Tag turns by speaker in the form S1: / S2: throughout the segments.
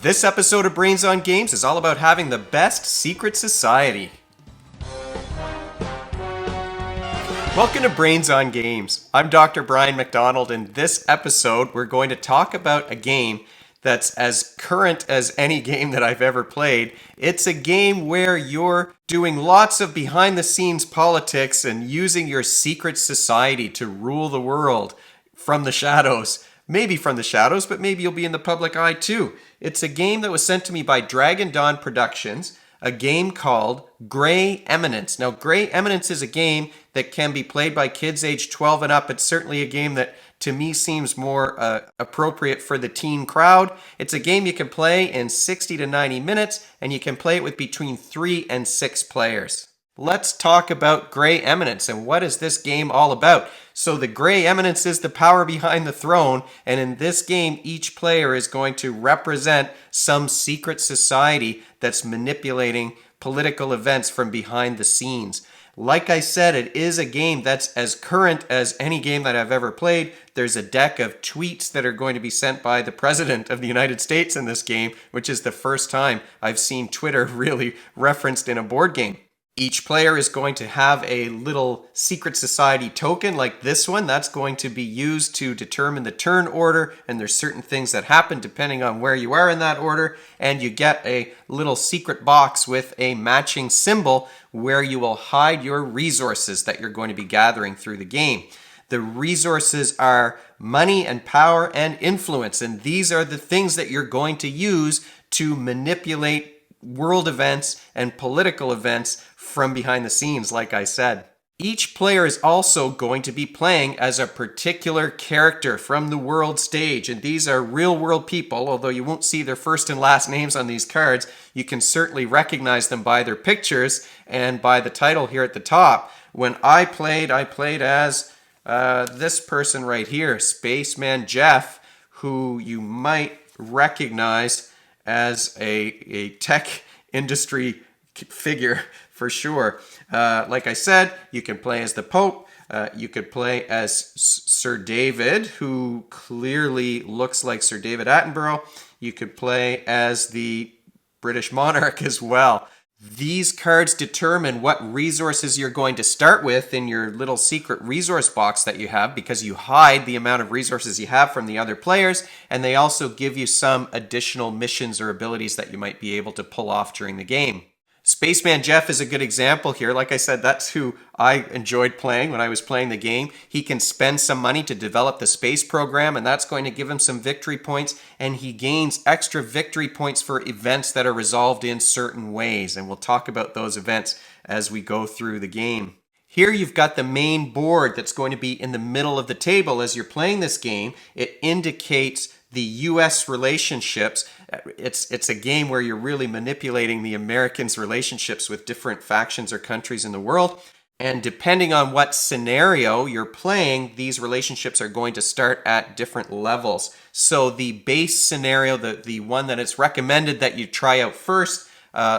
S1: This episode of Brains on Games is all about having the best secret society. Welcome to Brains on Games. I'm Dr. Brian McDonald, and this episode we're going to talk about a game that's as current as any game that I've ever played. It's a game where you're doing lots of behind-the-scenes politics and using your secret society to rule the world from the shadows. Maybe from the shadows, but maybe you'll be in the public eye too. It's a game that was sent to me by Dragon Dawn Productions, a game called Grey Eminence. Now, Grey Eminence is a game that can be played by kids age 12 and up. It's certainly a game that to me seems more appropriate for the teen crowd. It's a game you can play in 60 to 90 minutes, and you can play it with between 3 and 6 players. Let's talk about Grey Eminence and what is this game all about. So the Grey Eminence is the power behind the throne, and in this game each player is going to represent some secret society that's manipulating political events from behind the scenes. Like I said, it is a game that's as current as any game that I've ever played. There's a deck of tweets that are going to be sent by the President of the United States in this game, which is the first time I've seen Twitter really referenced in a board game. Each player is going to have a little secret society token like this one. That's going to be used to determine the turn order, and there's certain things that happen depending on where you are in that order, and you get a little secret box with a matching symbol where you will hide your resources that you're going to be gathering through the game. The resources are money and power and influence, and these are the things that you're going to use to manipulate world events and political events from behind the scenes, like I said. Each player is also going to be playing as a particular character from the world stage, and these are real world people. Although you won't see their first and last names on these cards, you can certainly recognize them by their pictures and by the title here at the top. When I played as this person right here, Spaceman Jeff, who you might recognize as a tech industry figure for sure. Like I said, you can play as the Pope. You could play as Sir David, who clearly looks like Sir David Attenborough. You could play as the British monarch as well. These cards determine what resources you're going to start with in your little secret resource box that you have, because you hide the amount of resources you have from the other players, and they also give you some additional missions or abilities that you might be able to pull off during the game. Spaceman Jeff is a good example here. Like I said, that's who I enjoyed playing when I was playing the game. He can spend some money to develop the space program, and that's going to give him some victory points, and he gains extra victory points for events that are resolved in certain ways, and we'll talk about those events as we go through the game. Here you've got the main board that's going to be in the middle of the table as you're playing this game. It indicates the U.S. relationships. It's a game where you're really manipulating the Americans' relationships with different factions or countries in the world. And depending on what scenario you're playing, these relationships are going to start at different levels. So the base scenario, the one that it's recommended that you try out first,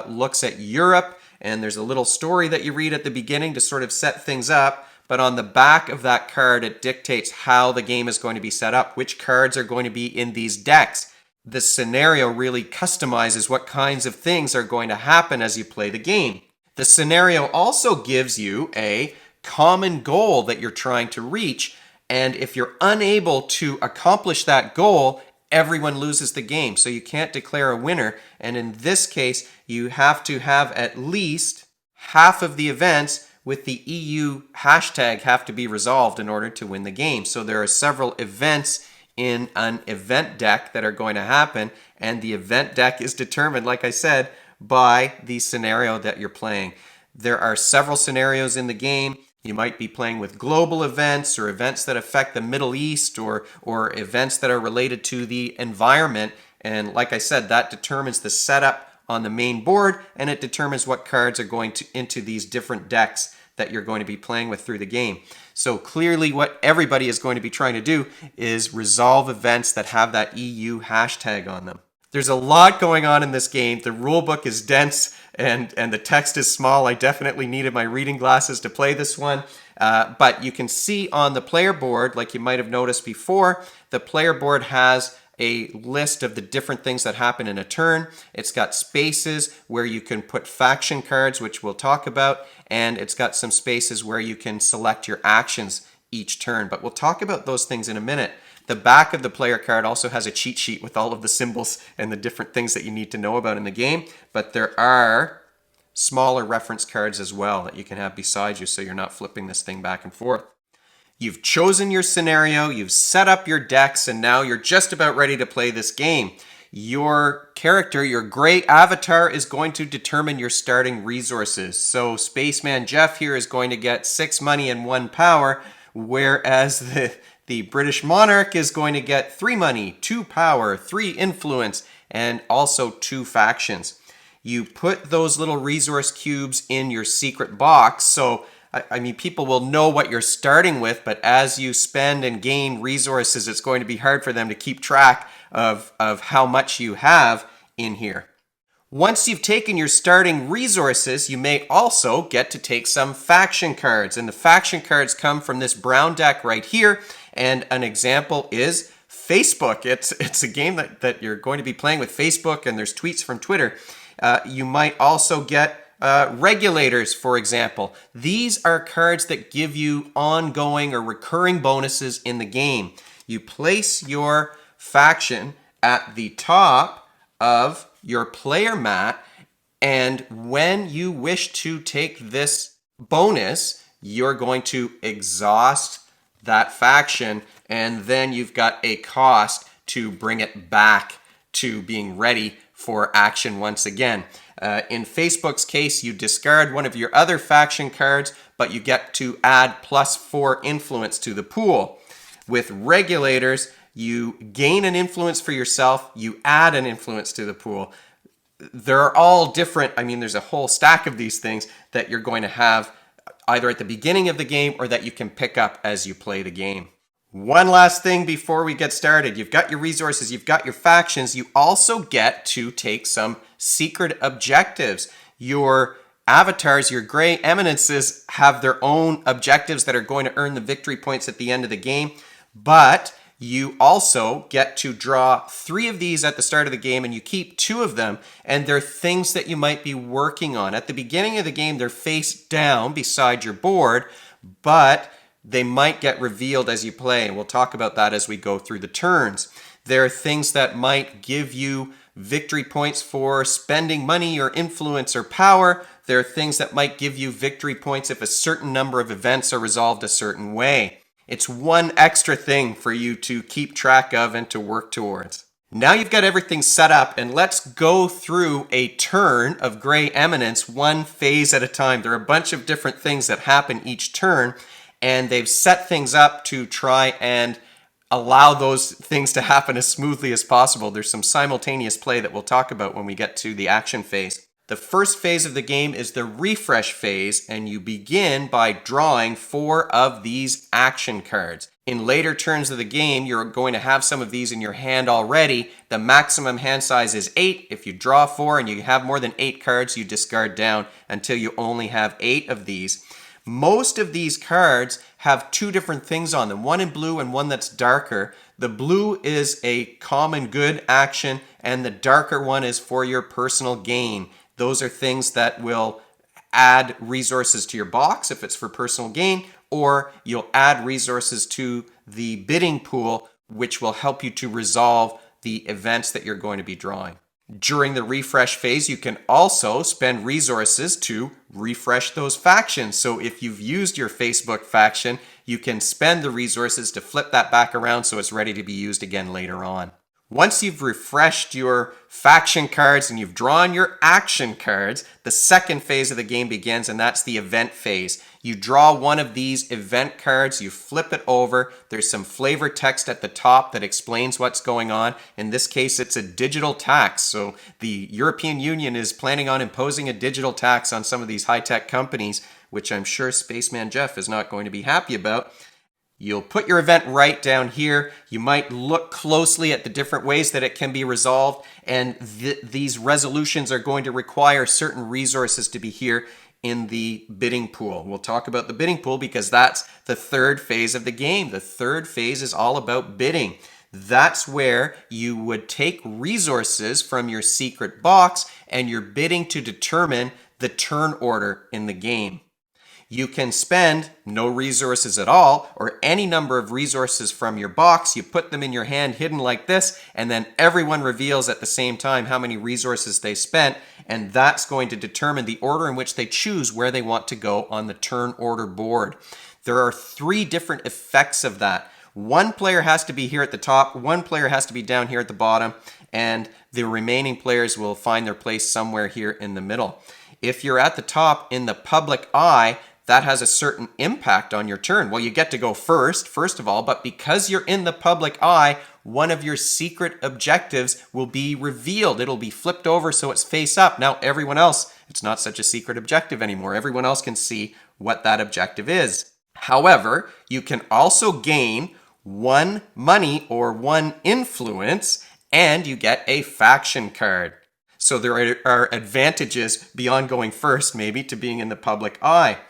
S1: looks at Europe. And there's a little story that you read at the beginning to sort of set things up. But on the back of that card, it dictates how the game is going to be set up, which cards are going to be in these decks. The scenario really customizes what kinds of things are going to happen as you play the game. The scenario also gives you a common goal that you're trying to reach, and if you're unable to accomplish that goal, everyone loses the game, so you can't declare a winner. And in this case, you have to have at least half of the events with the EU hashtag have to be resolved in order to win the game. So there are several events in an event deck that are going to happen, and the event deck is determined, like I said, by the scenario that you're playing. There are several scenarios in the game. You might be playing with global events or events that affect the Middle East or events that are related to the environment. And like I said, that determines the setup on the main board, and it determines what cards are going into these different decks that you're going to be playing with through the game. So clearly what everybody is going to be trying to do is resolve events that have that EU hashtag on them. There's a lot going on in this game. The rulebook is dense and the text is small. I definitely needed my reading glasses to play this one. But you can see on the player board, like you might have noticed before, the player board has a list of the different things that happen in a turn. It's got spaces where you can put faction cards, which we'll talk about, and it's got some spaces where you can select your actions each turn. But we'll talk about those things in a minute. The back of the player card also has a cheat sheet with all of the symbols and the different things that you need to know about in the game, but there are smaller reference cards as well that you can have beside you so you're not flipping this thing back and forth. You've chosen your scenario, you've set up your decks, and now you're just about ready to play this game. Your character, your gray avatar, is going to determine your starting resources. So Spaceman Jeff here is going to get 6 money and 1 power, whereas the British Monarch is going to get 3 money, 2 power, 3 influence, and also 2 factions. You put those little resource cubes in your secret box, so I mean, people will know what you're starting with, but as you spend and gain resources, it's going to be hard for them to keep track of how much you have in here. Once you've taken your starting resources, you may also get to take some faction cards, and the faction cards come from this brown deck right here, and an example is Facebook. It's a game that you're going to be playing with Facebook, and there's tweets from Twitter. You might also get regulators, for example. These are cards that give you ongoing or recurring bonuses in the game. You place your faction at the top of your player mat, and when you wish to take this bonus, you're going to exhaust that faction, and then you've got a cost to bring it back to being ready for action once again. In Facebook's case, you discard one of your other faction cards, but you get to add +4 influence to the pool. With regulators, you gain an influence for yourself, you add an influence to the pool. They're all different. I mean, there's a whole stack of these things that you're going to have either at the beginning of the game or that you can pick up as you play the game. One last thing before we get started. You've got your resources, you've got your factions. You also get to take some secret objectives. Your avatars, your gray eminences, have their own objectives that are going to earn the victory points at the end of the game. But you also get to draw 3 of these at the start of the game, and you keep 2 of them, and they're things that you might be working on. At the beginning of the game, they're face down beside your board, but they might get revealed as you play, and we'll talk about that as we go through the turns. There are things that might give you victory points for spending money or influence or power. There are things that might give you victory points if a certain number of events are resolved a certain way. It's one extra thing for you to keep track of and to work towards. Now you've got everything set up, and let's go through a turn of Gray Eminence one phase at a time. There are a bunch of different things that happen each turn, and they've set things up to try and allow those things to happen as smoothly as possible. There's some simultaneous play that we'll talk about when we get to the action phase. The first phase of the game is the refresh phase, and you begin by drawing 4 of these action cards. In later turns of the game, you're going to have some of these in your hand already. The maximum hand size is 8. If you draw 4 and you have more than 8 cards, you discard down until you only have 8 of these. Most of these cards have 2 different things on them, one in blue and one that's darker. The blue is a common good action, and the darker one is for your personal gain. Those are things that will add resources to your box if it's for personal gain, or you'll add resources to the bidding pool, which will help you to resolve the events that you're going to be drawing. During the refresh phase, you can also spend resources to refresh those factions. So if you've used your Facebook faction, you can spend the resources to flip that back around so it's ready to be used again later on. Once you've refreshed your faction cards and you've drawn your action cards, the second phase of the game begins, and that's the event phase. You draw one of these event cards, you flip it over, there's some flavor text at the top that explains what's going on. In this case, it's a digital tax. So the European Union is planning on imposing a digital tax on some of these high-tech companies, which I'm sure Spaceman Jeff is not going to be happy about. You'll put your event right down here. You might look closely at the different ways that it can be resolved, and these resolutions are going to require certain resources to be here in the bidding pool. We'll talk about the bidding pool because that's the third phase of the game. The third phase is all about bidding. That's where you would take resources from your secret box and you're bidding to determine the turn order in the game. You can spend no resources at all or any number of resources from your box. You put them in your hand hidden like this, and then everyone reveals at the same time how many resources they spent, and that's going to determine the order in which they choose where they want to go on the turn order board. There are 3 different effects of that. One player has to be here at the top, one player has to be down here at the bottom, and the remaining players will find their place somewhere here in the middle. If you're at the top in the public eye, that has a certain impact on your turn. Well, you get to go first of all, but because you're in the public eye, one of your secret objectives will be revealed. It'll be flipped over so it's face up. Now, everyone else, it's not such a secret objective anymore. Everyone else can see what that objective is. However, you can also gain 1 money or 1 influence, and you get a faction card. So there are advantages beyond going first, maybe, to being in the public eye.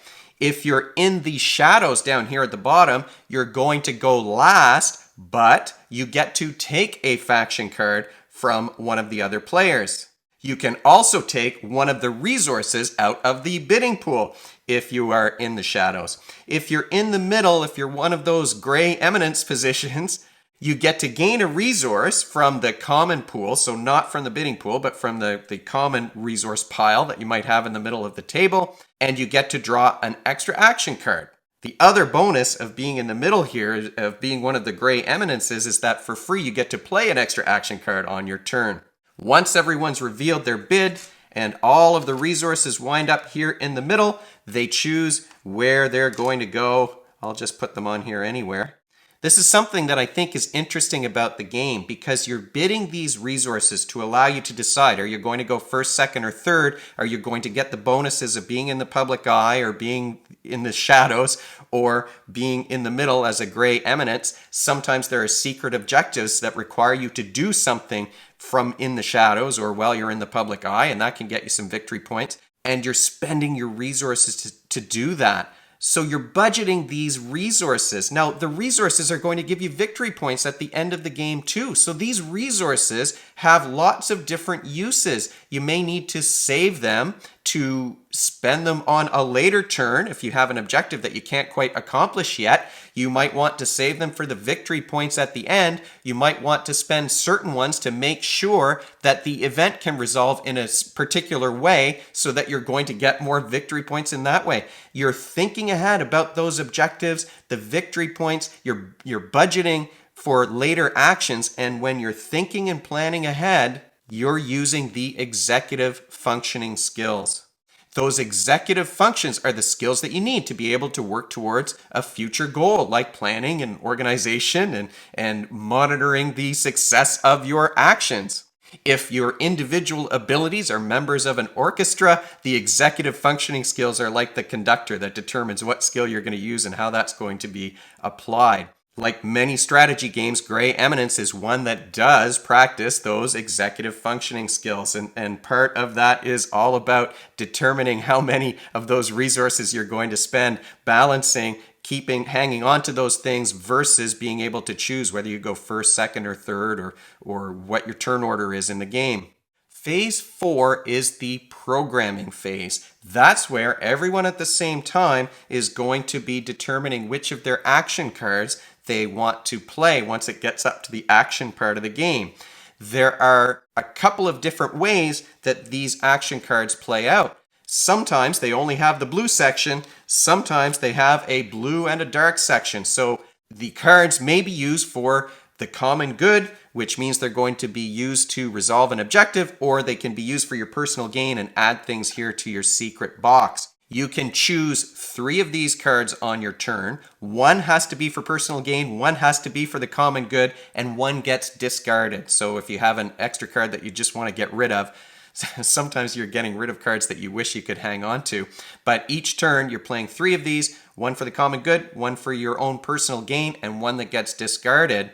S1: If you're in the shadows down here at the bottom, you're going to go last, but you get to take a faction card from one of the other players. You can also take one of the resources out of the bidding pool if you are in the shadows. If you're in the middle, if you're one of those gray eminence positions, you get to gain a resource from the common pool, so not from the bidding pool, but from the common resource pile that you might have in the middle of the table, and you get to draw an extra action card. The other bonus of being in the middle here, of being one of the gray eminences, is that for free you get to play an extra action card on your turn. Once everyone's revealed their bid and all of the resources wind up here in the middle, they choose where they're going to go. I'll just put them on here anywhere. This is something that I think is interesting about the game because you're bidding these resources to allow you to decide, are you going to go first, second, or third? Are you going to get the bonuses of being in the public eye or being in the shadows or being in the middle as a gray eminence? Sometimes there are secret objectives that require you to do something from in the shadows or while you're in the public eye, and that can get you some victory points. And you're spending your resources to do that. So you're budgeting these resources. Now, the resources are going to give you victory points at the end of the game too. So these resources have lots of different uses. You may need to save them to spend them on a later turn. If you have an objective that you can't quite accomplish yet, you might want to save them for the victory points at the end. You might want to spend certain ones to make sure that the event can resolve in a particular way so that you're going to get more victory points in that way. You're thinking ahead about those objectives, the victory points, you're budgeting for later actions, and when you're thinking and planning ahead, you're using the executive functioning skills. Those executive functions are the skills that you need to be able to work towards a future goal, like planning and organization and monitoring the success of your actions. If your individual abilities are members of an orchestra, the executive functioning skills are like the conductor that determines what skill you're going to use and how that's going to be applied. Like many strategy games, Gray Eminence is one that does practice those executive functioning skills. And part of that is all about determining how many of those resources you're going to spend, balancing, hanging on to those things versus being able to choose whether you go first, second, or third, or what your turn order is in the game. Phase 4 is the programming phase. That's where everyone at the same time is going to be determining which of their action cards they want to play once it gets up to the action part of the game. There are a couple of different ways that these action cards play out. Sometimes they only have the blue section, sometimes they have a blue and a dark section. So the cards may be used for the common good, which means they're going to be used to resolve an objective, or they can be used for your personal gain and add things here to your secret box. You can choose 3 of these cards on your turn. 1 has to be for personal gain, 1 has to be for the common good, and 1 gets discarded. So if you have an extra card that you just want to get rid of, sometimes you're getting rid of cards that you wish you could hang on to. But each turn you're playing 3 of these, 1 for the common good, 1 for your own personal gain, and 1 that gets discarded.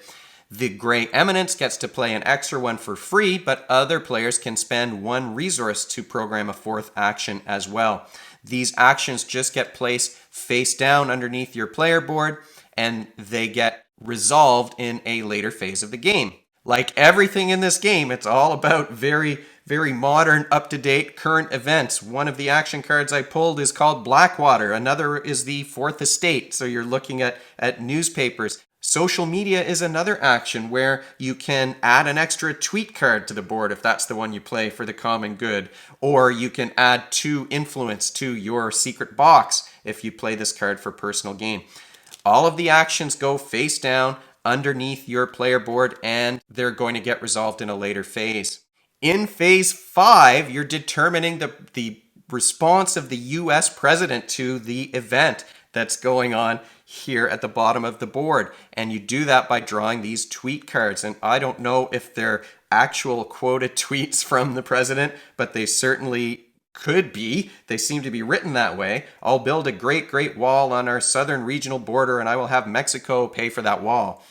S1: The Gray Eminence gets to play an extra one for free, but other players can spend 1 resource to program a 4th action as well. These actions just get placed face down underneath your player board, and they get resolved in a later phase of the game. Like everything in this game, it's all about very, very modern, up-to-date, current events. One of the action cards I pulled is called Blackwater. Another is the Fourth Estate. So you're looking at newspapers. Social media is another action where you can add an extra tweet card to the board if that's the one you play for the common good. Or you can add 2 influence to your secret box if you play this card for personal gain. All of the actions go face down underneath your player board, and they're going to get resolved in a later phase. In phase 5, you're determining the response of the US president to the event that's going on here at the bottom of the board. And you do that by drawing these tweet cards. And I don't know if they're actual quoted tweets from the president, but they certainly could be. They seem to be written that way. I'll build a great wall on our southern regional border and I will have Mexico pay for that wall.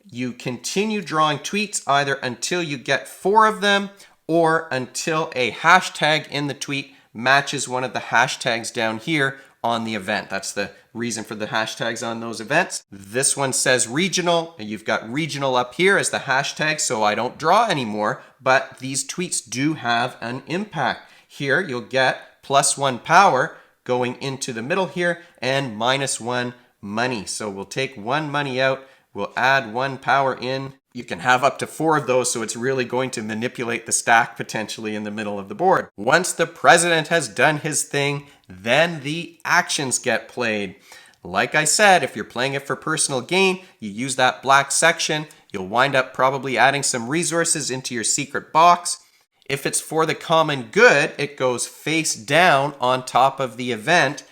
S1: You continue drawing tweets either until you get 4 of them or until a hashtag in the tweet matches one of the hashtags down here on the event. That's the reason for the hashtags on those events. This one says regional, and you've got regional up here as the hashtag, so I don't draw anymore, but these tweets do have an impact. Here you'll get +1 power going into the middle here and -1 money. So we'll take 1 money out, we'll add 1 power in. You can have up to 4 of those, so it's really going to manipulate the stack potentially in the middle of the board. Once the president has done his thing, then the actions get played. Like I said, if you're playing it for personal gain, you use that black section. You'll wind up probably adding some resources into your secret box. If it's for the common good, it goes face down on top of the event,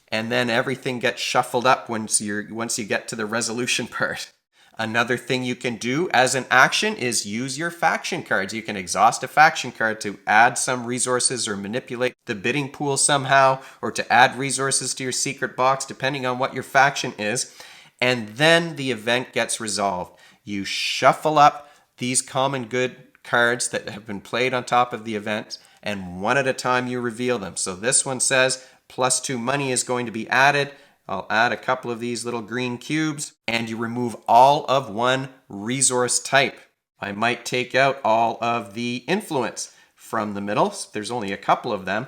S1: and then everything gets shuffled up once you get to the resolution part. Another thing you can do as an action is use your faction cards. You can exhaust a faction card to add some resources or manipulate the bidding pool somehow, or to add resources to your secret box, depending on what your faction is. And then the event gets resolved. You shuffle up these common good cards that have been played on top of the event, and one at a time you reveal them. So this one says +2 money is going to be added. I'll add a couple of these little green cubes, and you remove all of one resource type. I might take out all of the influence from the middle. There's only a couple of them,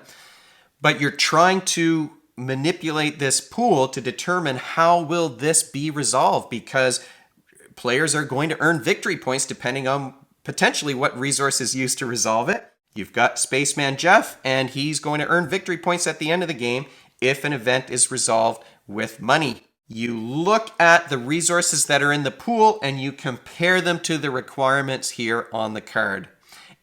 S1: but you're trying to manipulate this pool to determine how will this be resolved, because players are going to earn victory points depending on potentially what resource is used to resolve it. You've got Spaceman Jeff, and he's going to earn victory points at the end of the game if an event is resolved with money. You look at the resources that are in the pool and you compare them to the requirements here on the card.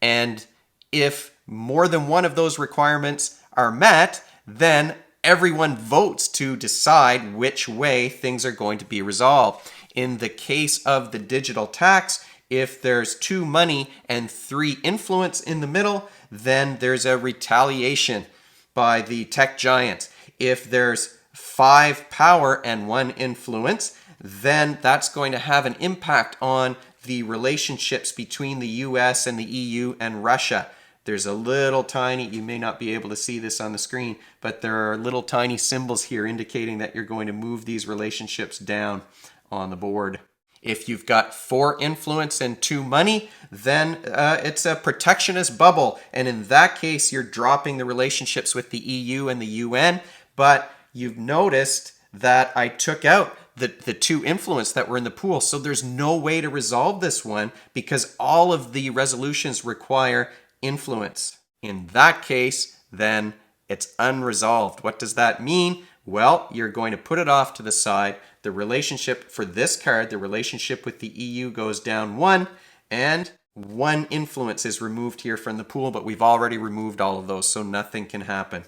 S1: And if more than one of those requirements are met, then everyone votes to decide which way things are going to be resolved. In the case of the digital tax, if there's 2 money and 3 influence in the middle, then there's a retaliation by the tech giants. If there's 5 power and 1 influence, then that's going to have an impact on the relationships between the US and the EU and Russia. There's a little tiny, you may not be able to see this on the screen, but there are little tiny symbols here indicating that you're going to move these relationships down on the board. If you've got 4 influence and 2 money, then it's a protectionist bubble. And in that case, you're dropping the relationships with the EU and the UN. But you've noticed that I took out the 2 influence that were in the pool. So there's no way to resolve this one because all of the resolutions require influence. In that case, then it's unresolved. What does that mean? Well, you're going to put it off to the side. The relationship for this card, the relationship with the EU goes down 1, and 1 influence is removed here from the pool, but we've already removed all of those, so nothing can happen.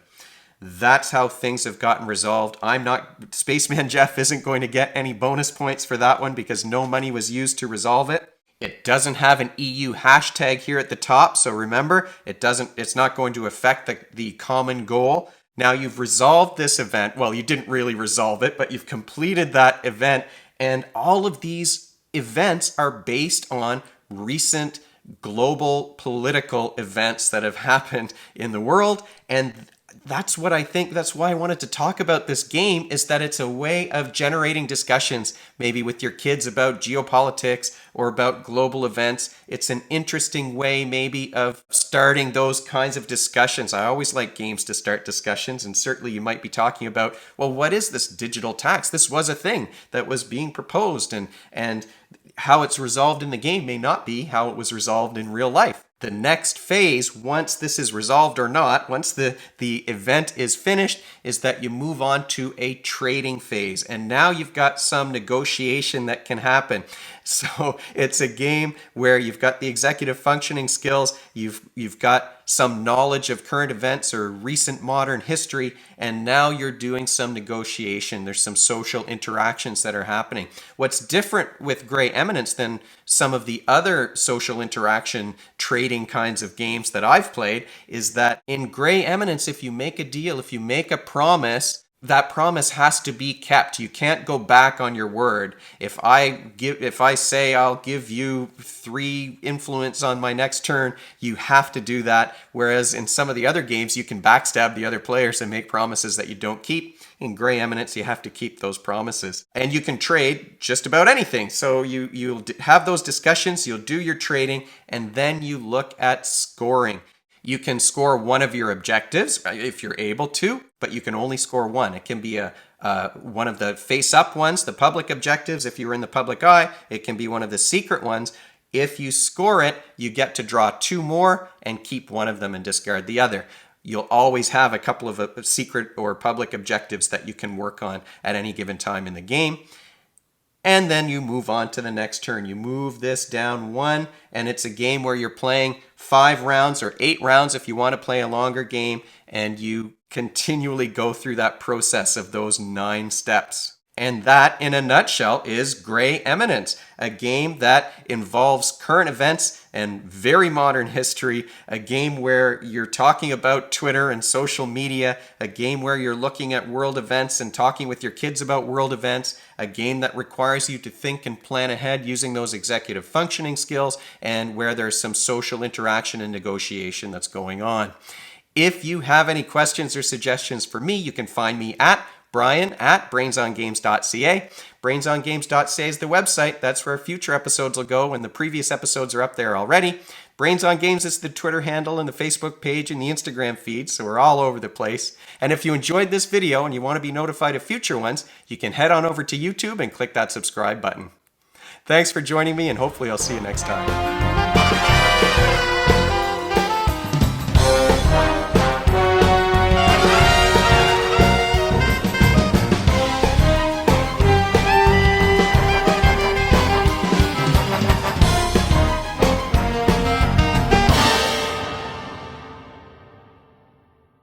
S1: That's how things have gotten resolved. Spaceman Jeff isn't going to get any bonus points for that one because no money was used to resolve it. It doesn't have an EU hashtag here at the top, so remember, it's not going to affect the common goal. Now you've resolved this event. Well, you didn't really resolve it, but you've completed that event. And all of these events are based on recent global political events that have happened in the world. And that's what I think. That's why I wanted to talk about this game, is that it's a way of generating discussions, maybe with your kids about geopolitics or about global events. It's an interesting way maybe of starting those kinds of discussions. I always like games to start discussions, and certainly you might be talking about, well, what is this digital tax? This was a thing that was being proposed, and how it's resolved in the game may not be how it was resolved in real life. The next phase, once this is resolved or not, once the event is finished, is that you move on to a trading phase. And now you've got some negotiation that can happen. So it's a game where you've got the executive functioning skills, you've got some knowledge of current events or recent modern history, and now you're doing some negotiation. There's some social interactions that are happening. What's different with Grey Eminence than some of the other social interaction trading kinds of games that I've played is that in Grey Eminence, if you make a deal, if you make a promise, that promise has to be kept. You can't go back on your word. If I say I'll give you 3 influence on my next turn, you have to do that. Whereas in some of the other games, you can backstab the other players and make promises that you don't keep. In Grey Eminence, you have to keep those promises. And you can trade just about anything. So you'll have those discussions, you'll do your trading, and then you look at scoring. You can score one of your objectives if you're able to, but you can only score one. It can be one of the face-up ones, the public objectives. If you're in the public eye, it can be one of the secret ones. If you score it, you get to draw 2 more and keep one of them and discard the other. You'll always have a couple of secret or public objectives that you can work on at any given time in the game. And then you move on to the next turn. You move this down 1, and it's a game where you're playing 5 rounds or 8 rounds if you want to play a longer game, and you continually go through that process of those 9 steps. And that, in a nutshell, is Grey Eminence, a game that involves current events and very modern history, a game where you're talking about Twitter and social media, a game where you're looking at world events and talking with your kids about world events, a game that requires you to think and plan ahead using those executive functioning skills, and where there's some social interaction and negotiation that's going on. If you have any questions or suggestions for me, you can find me at Brian@brainsongames.ca. Brainsongames.ca is the website. That's where future episodes will go, and the previous episodes are up there already. Brains on Games is the Twitter handle and the Facebook page and the Instagram feed, so we're all over the place. And if you enjoyed this video and you want to be notified of future ones, you can head on over to YouTube and click that subscribe button. Thanks for joining me, and hopefully I'll see you next time.